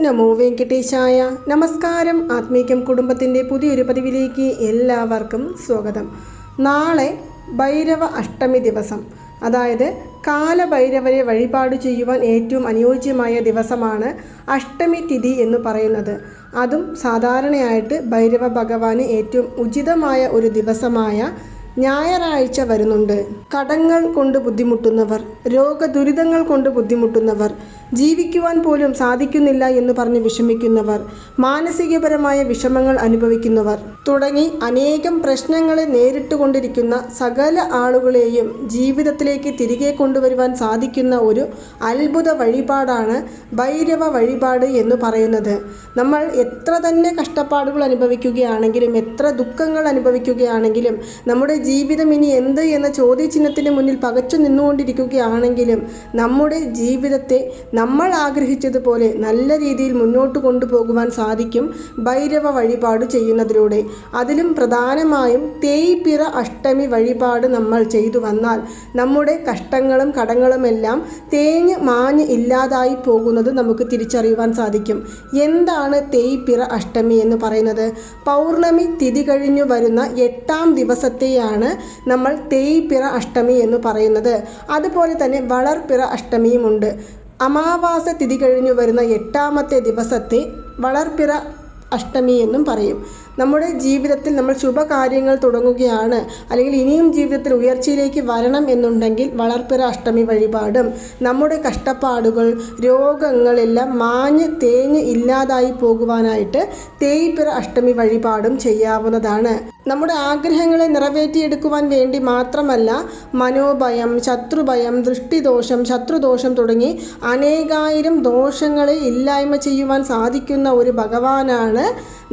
നമോ വെങ്കടേശായ. നമസ്കാരം. ആത്മീകം കുടുംബത്തിൻ്റെ പുതിയൊരു പതിവിലേക്ക് എല്ലാവർക്കും സ്വാഗതം. നാളെ ഭൈരവ അഷ്ടമി ദിവസം, അതായത് കാലഭൈരവരെ വഴിപാട് ചെയ്യുവാൻ ഏറ്റവും അനുയോജ്യമായ ദിവസമാണ് അഷ്ടമി തിഥി എന്ന് പറയുന്നത്. അതും സാധാരണയായിട്ട് ഭൈരവ ഭഗവാന് ഏറ്റവും ഉചിതമായ ഒരു ദിവസമായ ഞായറാഴ്ച വരുന്നുണ്ട്. കടങ്ങൾ കൊണ്ട് ബുദ്ധിമുട്ടുന്നവർ, രോഗദുരിതങ്ങൾ കൊണ്ട് ബുദ്ധിമുട്ടുന്നവർ, ജീവിക്കുവാൻ പോലും സാധിക്കുന്നില്ല എന്ന് പറഞ്ഞ് വിഷമിക്കുന്നവർ, മാനസികപരമായ വിഷമങ്ങൾ അനുഭവിക്കുന്നവർ തുടങ്ങി അനേകം പ്രശ്നങ്ങളെ നേരിട്ടുകൊണ്ടിരിക്കുന്ന സകല ആളുകളെയും ജീവിതത്തിലേക്ക് തിരികെ കൊണ്ടുവരുവാൻ സാധിക്കുന്ന ഒരു അത്ഭുത വഴിപാടാണ് ഭൈരവ വഴിപാട് എന്ന് പറയുന്നത്. നമ്മൾ എത്ര തന്നെ കഷ്ടപ്പാടുകൾ അനുഭവിക്കുകയാണെങ്കിലും, എത്ര ദുഃഖങ്ങൾ അനുഭവിക്കുകയാണെങ്കിലും, നമ്മുടെ ജീവിതം ഇനി എന്ത് എന്ന ചോദ്യചിഹ്നത്തിന് മുന്നിൽ പകച്ചു നിന്നുകൊണ്ടിരിക്കുകയാണെങ്കിലും, നമ്മുടെ ജീവിതത്തെ നമ്മൾ ആഗ്രഹിച്ചതുപോലെ നല്ല രീതിയിൽ മുന്നോട്ട് കൊണ്ടുപോകുവാൻ സാധിക്കും ഭൈരവ വഴിപാട് ചെയ്യുന്നതിലൂടെ. അതിലും പ്രധാനമായും തേയ്പിറ അഷ്ടമി വഴിപാട് നമ്മൾ ചെയ്തു വന്നാൽ നമ്മുടെ കഷ്ടങ്ങളും കടങ്ങളുമെല്ലാം തേഞ്ഞ് മാഞ്ഞ് ഇല്ലാതായി പോകുന്നത് നമുക്ക് തിരിച്ചറിയുവാൻ സാധിക്കും. എന്താണ് തേയ്പിറ അഷ്ടമി എന്ന് പറയുന്നത്? പൗർണമി തിഥി കഴിഞ്ഞു വരുന്ന 8ാം ദിവസത്തെയാണ് നമ്മൾ തേയ്പിറ അഷ്ടമി എന്ന് പറയുന്നത്. അതുപോലെ തന്നെ വളർപ്പിറ അഷ്ടമിയുമുണ്ട്. അമാവാസ തിഥി കഴിഞ്ഞു വരുന്ന 8ാമത്തെ ദിവസത്തെ വളർപ്പിറ അഷ്ടമി എന്നും പറയും. നമ്മുടെ ജീവിതത്തിൽ നമ്മൾ ശുഭകാര്യങ്ങൾ തുടങ്ങുകയാണ്, അല്ലെങ്കിൽ ഇനിയും ജീവിതത്തിൽ ഉയർച്ചയിലേക്ക് വരണം എന്നുണ്ടെങ്കിൽ വളർപ്പിറ അഷ്ടമി വഴിപാടും നമ്മുടെ കഷ്ടപ്പാടുകൾ രോഗങ്ങളെല്ലാം മാഞ്ഞ് തേഞ്ഞ് ഇല്ലാതായി പോകുവാനായിട്ട് തേയ്പിറ അഷ്ടമി വഴിപാടും ചെയ്യാവുന്നതാണ്. നമ്മുടെ ആഗ്രഹങ്ങളെ നിറവേറ്റിയെടുക്കുവാൻ വേണ്ടി മാത്രമല്ല, മനോഭയം, ശത്രുഭയം, ദൃഷ്ടിദോഷം, ശത്രുദോഷം തുടങ്ങി അനേകായിരം ദോഷങ്ങളെ ഇല്ലായ്മ ചെയ്യുവാൻ സാധിക്കുന്ന ഒരു ഭഗവാനാണ്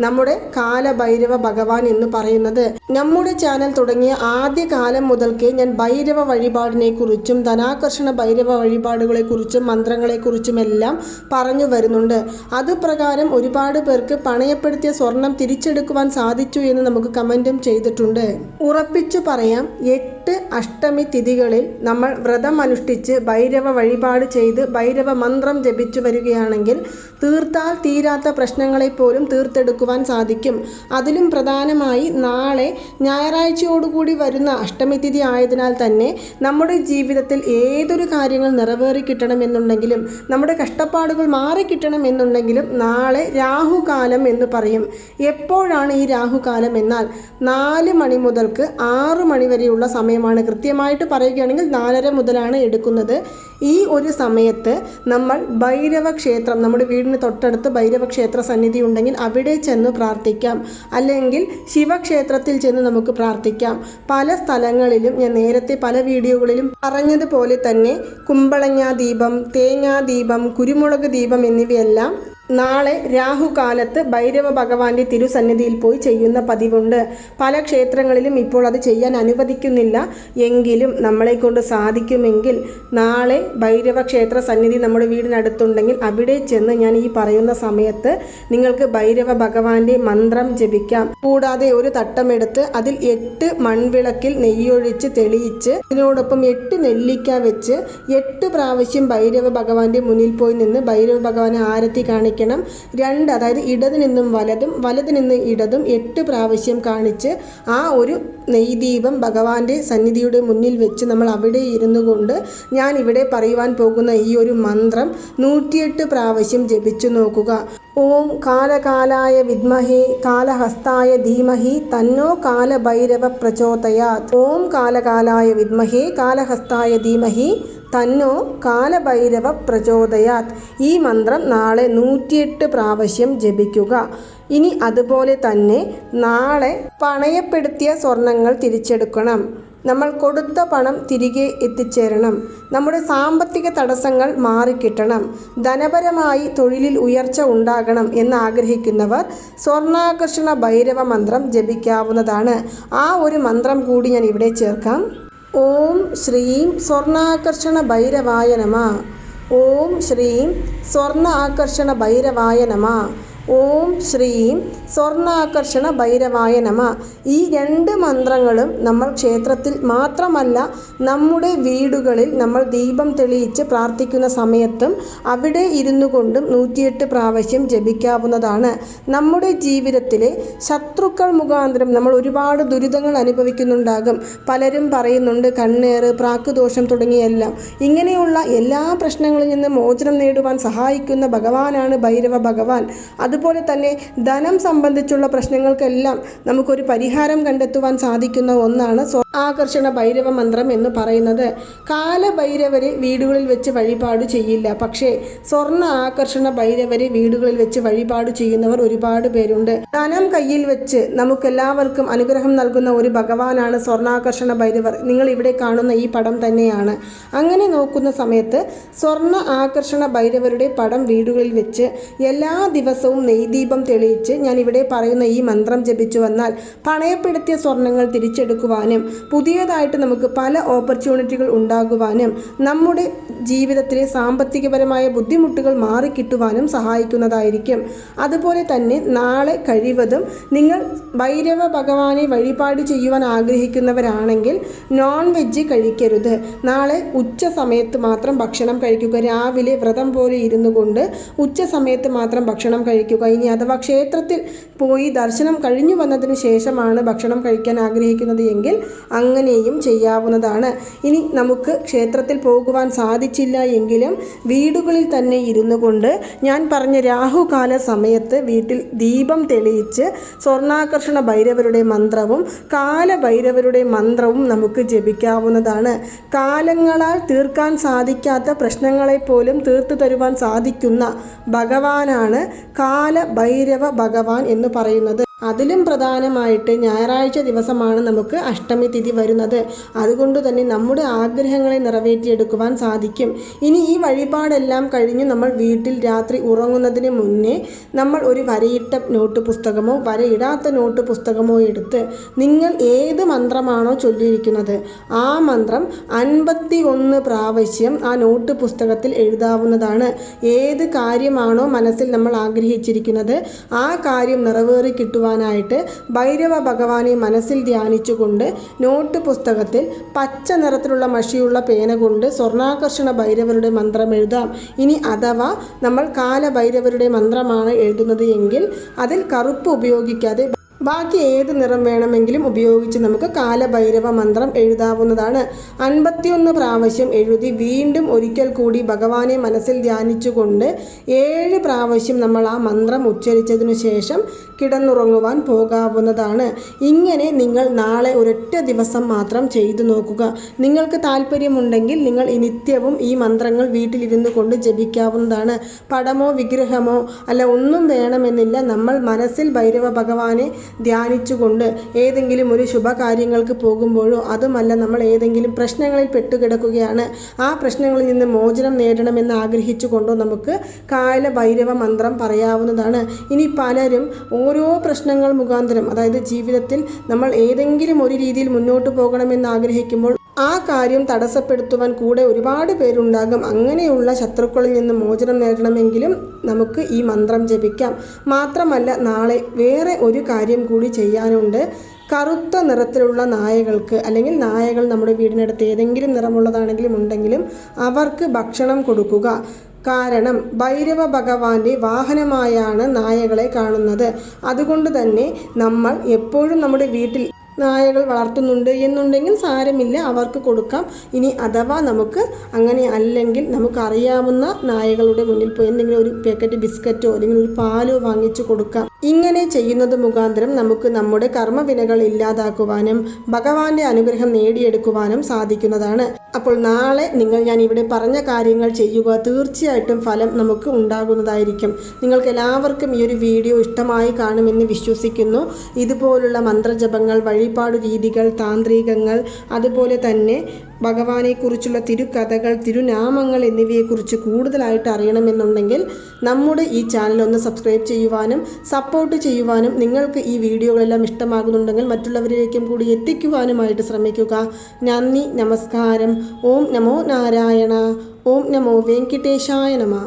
നമ്മുടെ കാലഭൈരവ ഭഗവാൻ എന്ന് പറയുന്നത്. നമ്മുടെ ചാനൽ തുടങ്ങിയ ആദ്യ കാലം മുതൽക്കേ ഞാൻ ഭൈരവ വഴിപാടിനെ കുറിച്ചും ധനാകർഷണ ഭൈരവ വഴിപാടുകളെ കുറിച്ചും മന്ത്രങ്ങളെ കുറിച്ചും എല്ലാം പറഞ്ഞു വരുന്നുണ്ട്. അതുപ്രകാരം ഒരുപാട് പേർക്ക് പണയപ്പെടുത്തിയ സ്വർണം തിരിച്ചെടുക്കുവാൻ സാധിച്ചു എന്ന് നമുക്ക് കമന്റും ചെയ്തിട്ടുണ്ട്. ഉറപ്പിച്ചു പറയാം, 8 അഷ്ടമി തിഥികളിൽ നമ്മൾ വ്രതം അനുഷ്ഠിച്ച് ഭൈരവ വഴിപാട് ചെയ്ത് ഭൈരവ മന്ത്രം ജപിച്ചു വരികയാണെങ്കിൽ തീർത്താൽ തീരാത്ത പ്രശ്നങ്ങളെ പോലും തീർത്തെടുക്കുവാൻ സാധിക്കും. അതിലും പ്രധാനമായി നാളെ ഞായറാഴ്ചയോടുകൂടി വരുന്ന അഷ്ടമി തിഥി ആയതിനാൽ തന്നെ നമ്മുടെ ജീവിതത്തിൽ ഏതൊരു കാര്യങ്ങൾ നിറവേറി കിട്ടണമെന്നുണ്ടെങ്കിലും, നമ്മുടെ കഷ്ടപ്പാടുകൾ മാറിക്കിട്ടണമെന്നുണ്ടെങ്കിലും നാളെ രാഹുകാലം എന്ന് പറയും. എപ്പോഴാണ് ഈ രാഹുകാലം എന്നാൽ 4 മണി മുതൽക്ക് 6 മണി വരെയുള്ള സമയമാണ്. കൃത്യമായിട്ട് പറയുകയാണെങ്കിൽ 4:30 മുതലാണ് എടുക്കുന്നത്. ഈ ഒരു സമയത്ത് നമ്മൾ ഭൈരവ ക്ഷേത്രം, നമ്മുടെ വീടിന് തൊട്ടടുത്ത് ഭൈരവ ക്ഷേത്ര സന്നിധി ഉണ്ടെങ്കിൽ അവിടെ ചെന്ന് പ്രാർത്ഥിക്കാം, അല്ലെങ്കിൽ ശിവക്ഷേത്രത്തിൽ ചെന്ന് നമുക്ക് പ്രാർത്ഥിക്കാം. പല സ്ഥലങ്ങളിലും ഞാൻ നേരത്തെ പല വീഡിയോകളിലും പറഞ്ഞതുപോലെ തന്നെ കുമ്പളങ്ങ ദീപം, തേങ്ങാ ദീപം, കുരുമുളക് ദീപം എന്നിവയെല്ലാം നാളെ രാഹുകാലത്ത് ഭൈരവ ഭഗവാന്റെ തിരുസന്നിധിയിൽ പോയി ചെയ്യുന്ന പതിവുണ്ട്. പല ക്ഷേത്രങ്ങളിലും ഇപ്പോൾ അത് ചെയ്യാൻ അനുവദിക്കുന്നില്ല. എങ്കിലും നമ്മളെ കൊണ്ട് സാധിക്കുമെങ്കിൽ നാളെ ഭൈരവ ക്ഷേത്ര സന്നിധി നമ്മുടെ വീടിനടുത്തുണ്ടെങ്കിൽ അവിടെ ചെന്ന് ഞാൻ ഈ പറയുന്ന സമയത്ത് നിങ്ങൾക്ക് ഭൈരവ ഭഗവാന്റെ മന്ത്രം ജപിക്കാം. കൂടാതെ ഒരു തട്ടമെടുത്ത് അതിൽ 8 മൺവിളക്കിൽ നെയ്യൊഴിച്ച് തെളിയിച്ച് അതിനോടൊപ്പം 8 നെല്ലിക്ക വെച്ച് 8 പ്രാവശ്യം ഭൈരവ ഭഗവാന്റെ മുന്നിൽ പോയി നിന്ന് ഭൈരവ ഭഗവാനെ ആരത്തി കാണിക്കണം. 2, അതായത് ഇടത് നിന്നും വലതും വലത് നിന്ന് ഇടതും 8 പ്രാവശ്യം കാണിച്ച് ആ ഒരു നെയ്ദീപം ഭഗവാന്റെ സന്നിധിയുടെ മുന്നിൽ വെച്ച് നമ്മൾ അവിടെ ഇരുന്നു കൊണ്ട് ഞാൻ ഇവിടെ പറയുവാൻ പോകുന്ന ഈ ഒരു മന്ത്രം 108 പ്രാവശ്യം ജപിച്ചു നോക്കുക. ഓം കാലകാലായ വിദ്മഹേ കാലഹസ്തായ ധീമഹി തന്നോ കാലഭൈരവ പ്രചോദയാത്. ഓം കാലകാലായ വിദ്മഹേ കാലഹസ്തായ ധീമഹി തന്നോ കാലഭൈരവ പ്രചോദയാത്. ഈ മന്ത്രം നാളെ 108 പ്രാവശ്യം ജപിക്കുക. ഇനി അതുപോലെ തന്നെ നാളെ പണയപ്പെടുത്തിയ സ്വർണങ്ങൾ തിരിച്ചെടുക്കണം. നമ്മൾ കൊടുത്ത പണം തിരികെ എത്തിച്ചേരണം. നമ്മുടെ സാമ്പത്തിക തടസ്സങ്ങൾ മാറിക്കിട്ടണം. ധനപരമായി തൊഴിലിൽ ഉയർച്ച ഉണ്ടാകണം എന്നാഗ്രഹിക്കുന്നവർ സ്വർണ്ണാകർഷണ ഭൈരവ മന്ത്രം ജപിക്കാവുന്നതാണ്. ആ ഒരു മന്ത്രം കൂടി ഞാൻ ഇവിടെ ചേർക്കാം. ഓം ശ്രീം സ്വർണ്ണാകർഷണ ഭൈരവായ നമഃ. ഓം ശ്രീം സ്വർണ്ണ ആകർഷണ ഭൈരവായ നമഃ. ഓം ശ്രീം സ്വർണ്ണാകർഷണ ഭൈരവായ നമ. ഈ 2 മന്ത്രങ്ങളും നമ്മൾ ക്ഷേത്രത്തിൽ മാത്രമല്ല നമ്മുടെ വീടുകളിൽ നമ്മൾ ദീപം തെളിയിച്ച് പ്രാർത്ഥിക്കുന്ന സമയത്തും അവിടെ ഇരുന്നു കൊണ്ടും 108 പ്രാവശ്യം ജപിക്കാവുന്നതാണ്. നമ്മുടെ ജീവിതത്തിലെ ശത്രുക്കൾ മുഖാന്തരം നമ്മൾ ഒരുപാട് ദുരിതങ്ങൾ അനുഭവിക്കുന്നുണ്ടാകും. പലരും പറയുന്നുണ്ട് കണ്ണേറ്, പ്രാക്കുദോഷം തുടങ്ങിയെല്ലാം. ഇങ്ങനെയുള്ള എല്ലാ പ്രശ്നങ്ങളിൽ നിന്ന് മോചനം നേടുവാൻ സഹായിക്കുന്ന ഭഗവാനാണ് ഭൈരവ ഭഗവാൻ. അതുപോലെ തന്നെ ധനം സംബന്ധിച്ചുള്ള പ്രശ്നങ്ങൾക്കെല്ലാം നമുക്കൊരു പരിഹാരം കണ്ടെത്തുവാൻ സാധിക്കുന്ന ഒന്നാണ് ആകർഷണ ഭൈരവ മന്ത്രം എന്ന് പറയുന്നത്. കാലഭൈരവരെ വീടുകളിൽ വെച്ച് വഴിപാട് ചെയ്യില്ല, പക്ഷേ സ്വർണ്ണ ആകർഷണ ഭൈരവരെ വീടുകളിൽ വെച്ച് വഴിപാട് ചെയ്യുന്നവർ ഒരുപാട് പേരുണ്ട്. ധനം കയ്യിൽ വെച്ച് നമുക്കെല്ലാവർക്കും അനുഗ്രഹം നൽകുന്ന ഒരു ഭഗവാനാണ് സ്വർണ്ണാകർഷണ ഭൈരവർ. നിങ്ങൾ ഇവിടെ കാണുന്ന ഈ പടം തന്നെയാണ്. അങ്ങനെ നോക്കുന്ന സമയത്ത് സ്വർണ്ണ ആകർഷണ ഭൈരവരുടെ പടം വീടുകളിൽ വെച്ച് എല്ലാ ദിവസവും നെയ്ദീപം തെളിയിച്ച് ഞാൻ ഇവിടെ പറയുന്ന ഈ മന്ത്രം ജപിച്ചു വന്നാൽ പണയപ്പെടുത്തിയ സ്വർണ്ണങ്ങൾ തിരിച്ചെടുക്കുവാനും പുതിയതായിട്ട് നമുക്ക് പല ഓപ്പർച്യൂണിറ്റികൾ ഉണ്ടാകുവാനും നമ്മുടെ ജീവിതത്തിലെ സാമ്പത്തികപരമായ ബുദ്ധിമുട്ടുകൾ മാറിക്കിട്ടുവാനും സഹായിക്കുന്നതായിരിക്കും. അതുപോലെ തന്നെ നാളെ കഴിവതും നിങ്ങൾ ഭൈരവ ഭഗവാനെ വഴിപാട് ചെയ്യുവാൻ ആഗ്രഹിക്കുന്നവരാണെങ്കിൽ നോൺ വെജ് കഴിക്കരുത്. നാളെ ഉച്ച സമയത്ത് മാത്രം ഭക്ഷണം കഴിക്കുക. രാവിലെ വ്രതം പോലെ ഇരുന്നു കൊണ്ട് ഉച്ച സമയത്ത് മാത്രം ഭക്ഷണം കഴിക്കുക. ഇനി അഥവാ ക്ഷേത്രത്തിൽ പോയി ദർശനം കഴിഞ്ഞു വന്നതിന് ശേഷമാണ് ഭക്ഷണം കഴിക്കാൻ ആഗ്രഹിക്കുന്നത് എങ്കിൽ അങ്ങനെയും ചെയ്യാവുന്നതാണ്. ഇനി നമുക്ക് ക്ഷേത്രത്തിൽ പോകുവാൻ സാധിച്ചില്ല എങ്കിലും വീടുകളിൽ തന്നെ ഇരുന്നു കൊണ്ട് ഞാൻ പറഞ്ഞ രാഹുകാല സമയത്ത് വീട്ടിൽ ദീപം തെളിയിച്ച് സ്വർണ്ണാകർഷണ ഭൈരവരുടെ മന്ത്രവും കാലഭൈരവരുടെ മന്ത്രവും നമുക്ക് ജപിക്കാവുന്നതാണ്. കാലങ്ങളാൽ തീർക്കാൻ സാധിക്കാത്ത പ്രശ്നങ്ങളെപ്പോലും തീർത്തു തരുവാൻ സാധിക്കുന്ന ഭഗവാനാണ് കാലഭൈരവ ഭഗവാൻ എന്ന് പറയുന്നത്. അതിലും പ്രധാനമായിട്ട് ഞായറാഴ്ച ദിവസമാണ് നമുക്ക് അഷ്ടമി തിഥി വരുന്നത്. അതുകൊണ്ട് തന്നെ നമ്മുടെ ആഗ്രഹങ്ങളെ നിറവേറ്റിയെടുക്കുവാൻ സാധിക്കും. ഇനി ഈ വഴിപാടെല്ലാം കഴിഞ്ഞ് നമ്മൾ വീട്ടിൽ രാത്രി ഉറങ്ങുന്നതിന് മുന്നേ നമ്മൾ ഒരു വരയിട്ട നോട്ട് പുസ്തകമോ വരയിടാത്ത നോട്ട് പുസ്തകമോ എടുത്ത് നിങ്ങൾ ഏത് മന്ത്രമാണോ ചൊല്ലിയിരിക്കുന്നത് ആ മന്ത്രം 51 പ്രാവശ്യം ആ നോട്ട് പുസ്തകത്തിൽ എഴുതാവുന്നതാണ്. ഏത് കാര്യമാണോ മനസ്സിൽ നമ്മൾ ആഗ്രഹിച്ചിരിക്കുന്നത് ആ കാര്യം നിറവേറി കിട്ടുവാൻ ഭൈരവ ഭഗവാനെ മനസ്സിൽ ധ്യാനിച്ചുകൊണ്ട് നോട്ട് പുസ്തകത്തിൽ പച്ച നിറത്തിലുള്ള മഷിയുള്ള പേന കൊണ്ട് സ്വർണ്ണാകർഷണ ഭൈരവരുടെ മന്ത്രം എഴുതാം. ഇനി അഥവാ നമ്മൾ കാലഭൈരവരുടെ മന്ത്രമാണ് എഴുതുന്നത് എങ്കിൽ അതിൽ കറുപ്പ് ഉപയോഗിക്കാതെ ബാക്കി ഏത് നിറം വേണമെങ്കിലും ഉപയോഗിച്ച് നമുക്ക് കാലഭൈരവ മന്ത്രം എഴുതാവുന്നതാണ്. 51 പ്രാവശ്യം എഴുതി വീണ്ടും ഒരിക്കൽ കൂടി ഭഗവാനെ മനസ്സിൽ ധ്യാനിച്ചുകൊണ്ട് 7 പ്രാവശ്യം നമ്മൾ ആ മന്ത്രം ഉച്ചരിച്ചതിനു ശേഷം കിടന്നുറങ്ങുവാൻ പോകാവുന്നതാണ്. ഇങ്ങനെ നിങ്ങൾ നാളെ ഒരൊറ്റ ദിവസം മാത്രം ചെയ്തു നോക്കുക. നിങ്ങൾക്ക് താല്പര്യമുണ്ടെങ്കിൽ നിങ്ങൾ നിത്യവും ഈ മന്ത്രങ്ങൾ വീട്ടിലിരുന്നു കൊണ്ട് ജപിക്കാവുന്നതാണ്. പടമോ വിഗ്രഹമോ അല്ല ഒന്നും വേണമെന്നില്ല. നമ്മൾ മനസ്സിൽ ഭൈരവ ഭഗവാനെ ധ്യാനിച്ചുകൊണ്ട് ഏതെങ്കിലും ഒരു ശുഭകാര്യങ്ങൾക്ക് പോകുമ്പോഴോ അതുമല്ല നമ്മൾ ഏതെങ്കിലും പ്രശ്നങ്ങളിൽ പെട്ടുകിടക്കുകയാണ് ആ പ്രശ്നങ്ങളിൽ നിന്ന് മോചനം നേടണമെന്ന് ആഗ്രഹിച്ചുകൊണ്ടോ നമുക്ക് കാലഭൈരവ മന്ത്രം പറയാവുന്നതാണ്. ഇനി പലരും ഓരോ പ്രശ്നങ്ങൾ മുഖാന്തരം അതായത് ജീവിതത്തിൽ നമ്മൾ ഏതെങ്കിലും ഒരു രീതിയിൽ മുന്നോട്ട് പോകണമെന്ന് ആഗ്രഹിക്കുമ്പോൾ ആ കാര്യം തടസ്സപ്പെടുത്തുവാൻ കൂടെ ഒരുപാട് പേരുണ്ടാകും. അങ്ങനെയുള്ള ശത്രുക്കളിൽ നിന്ന് മോചനം നേടണമെങ്കിലും നമുക്ക് ഈ മന്ത്രം ജപിക്കാം. മാത്രമല്ല നാളെ വേറെ ഒരു കാര്യം കൂടി ചെയ്യാനുണ്ട്. കറുത്ത നിറത്തിലുള്ള നായകൾക്ക് അല്ലെങ്കിൽ നായകൾ നമ്മുടെ വീടിനടുത്ത് ഏതെങ്കിലും നിറമുള്ളതാണെങ്കിലും ഉണ്ടെങ്കിലും അവർക്ക് ഭക്ഷണം കൊടുക്കുക. കാരണം ഭൈരവ ഭഗവാന്റെ വാഹനമായാണ് നായകളെ കാണുന്നത്. അതുകൊണ്ട് തന്നെ നമ്മൾ എപ്പോഴും നമ്മുടെ വീട്ടിൽ നായകൾ വളർത്തുന്നുണ്ട് എന്നുണ്ടെങ്കിൽ സാരമില്ല, അവർക്ക് കൊടുക്കാം. ഇനി അഥവാ നമുക്ക് അങ്ങനെ അല്ലെങ്കിൽ നമുക്കറിയാവുന്ന നായകളുടെ മുന്നിൽ പോയി എന്തെങ്കിലും ഒരു പാക്കറ്റ് ബിസ്ക്കറ്റോ അല്ലെങ്കിൽ ഒരു പാലോ വാങ്ങിച്ചു കൊടുക്കാം. ഇങ്ങനെ ചെയ്യുന്നത് മുഖാന്തരം നമുക്ക് നമ്മുടെ കർമ്മവിനകൾ ഇല്ലാതാക്കുവാനും ഭഗവാന്റെ അനുഗ്രഹം നേടിയെടുക്കുവാനും സാധിക്കുന്നതാണ്. അപ്പോൾ നാളെ ഞാൻ ഇവിടെ പറഞ്ഞ കാര്യങ്ങൾ ചെയ്യുക, തീർച്ചയായിട്ടും ഫലം നമുക്ക് ഉണ്ടാകുന്നതായിരിക്കും. നിങ്ങൾക്ക് എല്ലാവർക്കും ഈ ഒരു വീഡിയോ ഇഷ്ടമായി കാണുമെന്ന് വിശ്വസിക്കുന്നു. ഇതുപോലുള്ള മന്ത്രജപങ്ങൾ, വഴിപാട് രീതികൾ, താന്ത്രികങ്ങൾ, അതുപോലെ തന്നെ ഭഗവാനെക്കുറിച്ചുള്ള തിരുക്കഥകൾ, തിരുനാമങ്ങൾ എന്നിവയെക്കുറിച്ച് കൂടുതലായിട്ട് അറിയണമെന്നുണ്ടെങ്കിൽ നമ്മുടെ ഈ ചാനൽ ഒന്ന് സബ്സ്ക്രൈബ് ചെയ്യുവാനും സപ്പോർട്ട് ചെയ്യുവാനും നിങ്ങൾക്ക് ഈ വീഡിയോകളെല്ലാം ഇഷ്ടമാകുന്നുണ്ടെങ്കിൽ മറ്റുള്ളവരിലേക്കും കൂടി എത്തിക്കുവാനുമായിട്ട് ശ്രമിക്കുക. നന്ദി, നമസ്കാരം. ഓം നമോ നാരായണ. ഓം നമോ വെങ്കിടേശായ നമഃ.